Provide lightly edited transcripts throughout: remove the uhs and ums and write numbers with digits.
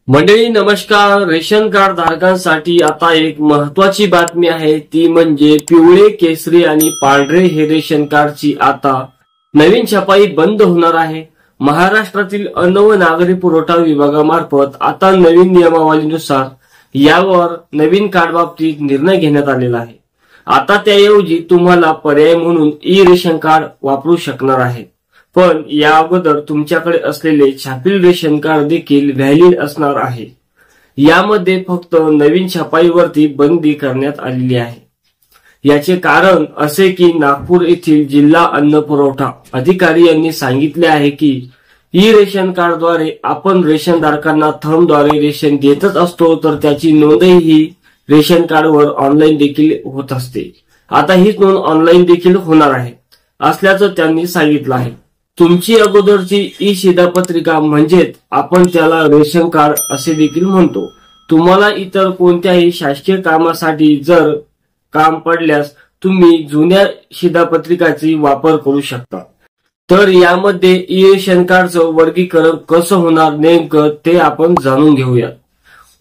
मंडळी नमस्कार। Ration card धारकांसाठी आता एक महत्त्वाची बातमी आहे, ती म्हणजे पिवळे, केसरी आणि पांढरे हे रेशन कार्डची आता नवीन छपाई बंद होणार आहे। महाराष्ट्रातील अन्न व नागरी पुरवठा विभागामार्फत आता नवीन नियमावलीनुसार यावर नवीन कार्ड बाबतीत निर्णय घेण्यात आलेला आहे। आता त्याऐवजी तुम्हाला पर्याय म्हणून ई रेशन कार्ड वापरू शकणार आहे, पण या अगोदर तुमच्याकडे असलेले छापील रेशन कार्ड देखील व्हॅलिड असणार आहे। यामध्ये फक्त नवीन छपाईवरती बंदी करण्यात आलेली आहे। याचे कारण असे की नागपूर येथील जिल्हा अन्न पुरवठा अधिकारी यांनी सांगितले आहे की ई रेशन कार्डद्वारे आपण रेशनधारकांना थंबद्वारे रेशन देतच असतो, तर त्याची नोंदही ही रेशन कार्डवर ऑनलाईन देखील होत असते। आता हीच नोंद ऑनलाईन देखील होणार आहे असल्याचं त्यांनी सांगितलं आहे। तुमची अगोदरची ई शिधापत्रिका म्हणजेच आपण त्याला रेशन कार्ड असे देखील म्हणतो। तुम्हाला इतर कोणत्याही शासकीय कामासाठी जर काम पडल्यास तुम्ही जुन्या शिधापत्रिकाचा वापर करू शकता। तर यामध्ये ई रेशन कार्डचं वर्गीकरण कसं होणार नेमकं ते आपण जाणून घेऊया।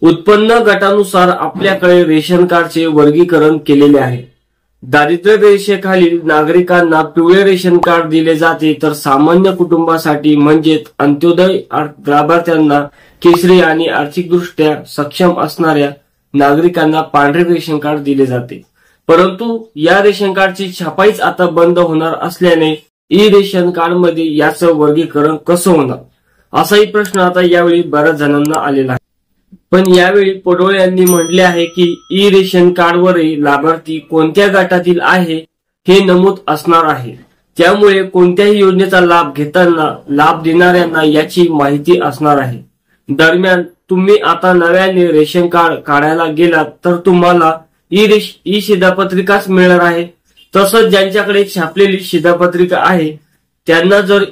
उत्पन्न गटानुसार आपल्याकडे रेशन कार्डचे वर्गीकरण केलेले आहे। दारिद्र्य रेषेखालील नागरिकांना पिवळे रेशन कार्ड दिले जाते, तर सामान्य कुटुंबासाठी म्हणजेच अंत्योदय लाभार्थ्यांना केसरी आणि आर्थिकदृष्ट्या सक्षम असणाऱ्या नागरिकांना पांढरे रेशन कार्ड दिले जाते। परंतु या रेशन कार्डची छपाईच आता बंद होणार असल्याने ई रेशन कार्ड मध्ये याचं वर्गीकरण कसं होणार असाही प्रश्न आता यावेळी बऱ्याच जणांना आलेला आहे। पण यावेळी पडोळे यांनी म्हटले आहे की ई रेशन कार्डवरील लाभार्थी कोणत्या गटातील आहे हे नमूद असणार आहे, त्यामुळे कोणत्याही योजनेचा लाभ घेताना लाभ देणाऱ्यांना याची माहिती असणार आहे। दरम्यान तुम्ही आता नव्याने रेशन कार्ड काढायला गेलात तर तुम्हाला ई शिधापत्रिकाच मिळणार आहे। तसंच ज्यांच्याकडे छापलेली शिधापत्रिका आहे त्यांना जर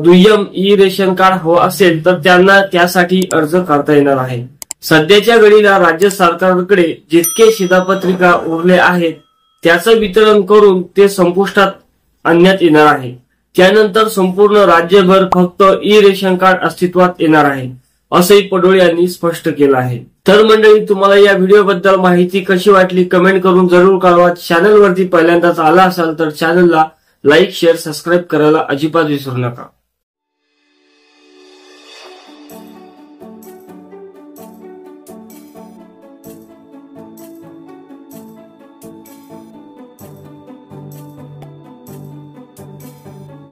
दुय्यम ई रेशन कार्ड हवं असेल तर त्यांना त्यासाठी अर्ज करता येणार आहे। सध्याच्या घडीला राज्य सरकारकडे जितके शिधापत्रिका उरले आहेत त्याचं वितरण करून ते संपुष्टात आणण्यात येणार आहे। त्यानंतर संपूर्ण राज्यभर फक्त ई रेशन कार्ड अस्तित्वात येणार आहे, असंही पडोळे यांनी स्पष्ट केलं आहे। तर मंडळी, तुम्हाला या व्हिडिओबद्दल माहिती कशी वाटली कमेंट करून जरूर कळवा। चॅनलवरती पहिल्यांदाच आला असाल तर चॅनलला लाईक, शेअर, सबस्क्राईब करायला अजिबात विसरू नका।